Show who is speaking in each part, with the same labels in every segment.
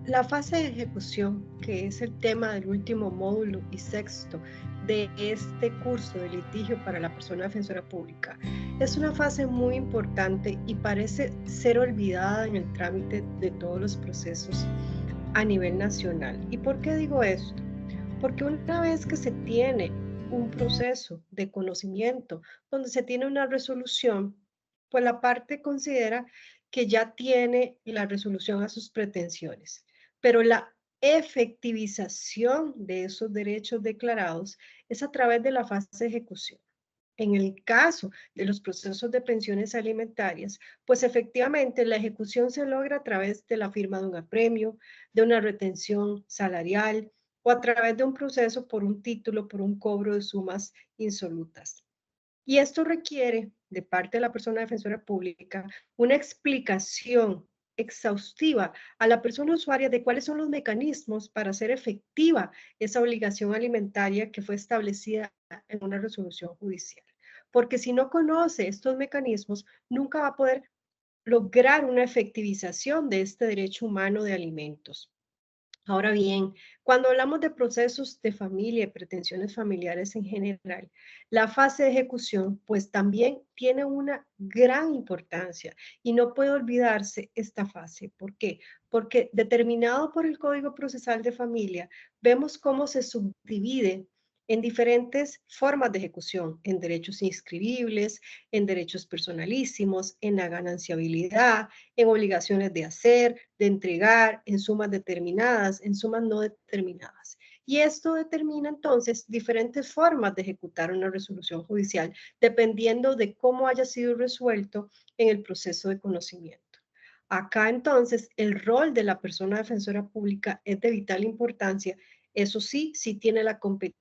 Speaker 1: La fase de ejecución, que es el tema del último módulo y sexto de este curso de litigio para la persona defensora pública, es una fase muy importante y parece ser olvidada en el trámite de todos los procesos a nivel nacional. ¿Y por qué digo esto? Porque una vez que se tiene un proceso de conocimiento donde se tiene una resolución, pues la parte considera que ya tiene la resolución a sus pretensiones, pero la efectivización de esos derechos declarados es a través de la fase de ejecución. En el caso de los procesos de pensiones alimentarias, pues efectivamente la ejecución se logra a través de la firma de un apremio, de una retención salarial o a través de un proceso por un título, por un cobro de sumas insolutas. Y esto requiere, de parte de la persona defensora pública, una explicación exhaustiva a la persona usuaria de cuáles son los mecanismos para hacer efectiva esa obligación alimentaria que fue establecida en una resolución judicial. Porque si no conoce estos mecanismos, nunca va a poder lograr una efectivización de este derecho humano de alimentos. Ahora bien, cuando hablamos de procesos de familia y pretensiones familiares en general, la fase de ejecución pues también tiene una gran importancia y no puede olvidarse esta fase. ¿Por qué? Porque determinado por el Código Procesal de Familia, vemos cómo se subdivide en diferentes formas de ejecución, en derechos inscribibles, en derechos personalísimos, en la gananciabilidad, en obligaciones de hacer, de entregar, en sumas determinadas, en sumas no determinadas. Y esto determina entonces diferentes formas de ejecutar una resolución judicial, dependiendo de cómo haya sido resuelto en el proceso de conocimiento. Acá entonces el rol de la persona defensora pública es de vital importancia. Eso sí, sí tiene la competencia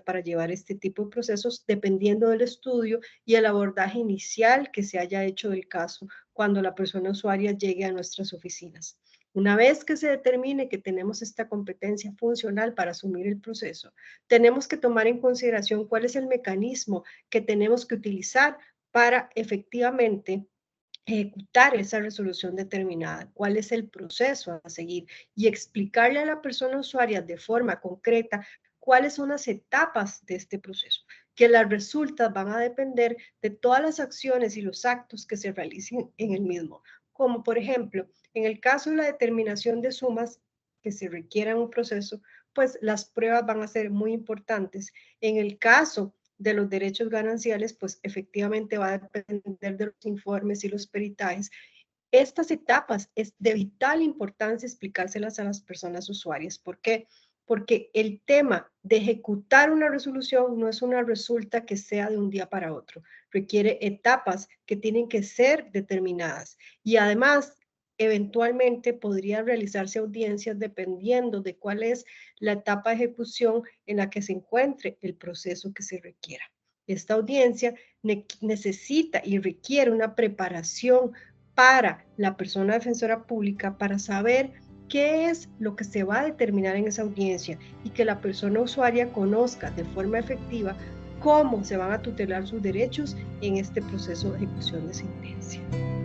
Speaker 1: para llevar este tipo de procesos dependiendo del estudio y el abordaje inicial que se haya hecho del caso cuando la persona usuaria llegue a nuestras oficinas. Una vez que se determine que tenemos esta competencia funcional para asumir el proceso, tenemos que tomar en consideración cuál es el mecanismo que tenemos que utilizar para efectivamente ejecutar esa resolución determinada, cuál es el proceso a seguir y explicarle a la persona usuaria de forma concreta cuáles son las etapas de este proceso, que las resultas van a depender de todas las acciones y los actos que se realicen en el mismo, como por ejemplo, en el caso de la determinación de sumas que se requiera en un proceso, pues las pruebas van a ser muy importantes. En el caso de los derechos gananciales, pues efectivamente va a depender de los informes y los peritajes. Estas etapas es de vital importancia explicárselas a las personas usuarias. ¿Por qué? Porque el tema de ejecutar una resolución no es una resulta que sea de un día para otro. Requiere etapas que tienen que ser determinadas. Y además, eventualmente podría realizarse audiencias dependiendo de cuál es la etapa de ejecución en la que se encuentre el proceso que se requiera. Esta audiencia necesita y requiere una preparación para la persona defensora pública para saber qué es lo que se va a determinar en esa audiencia y que la persona usuaria conozca de forma efectiva cómo se van a tutelar sus derechos en este proceso de ejecución de sentencia.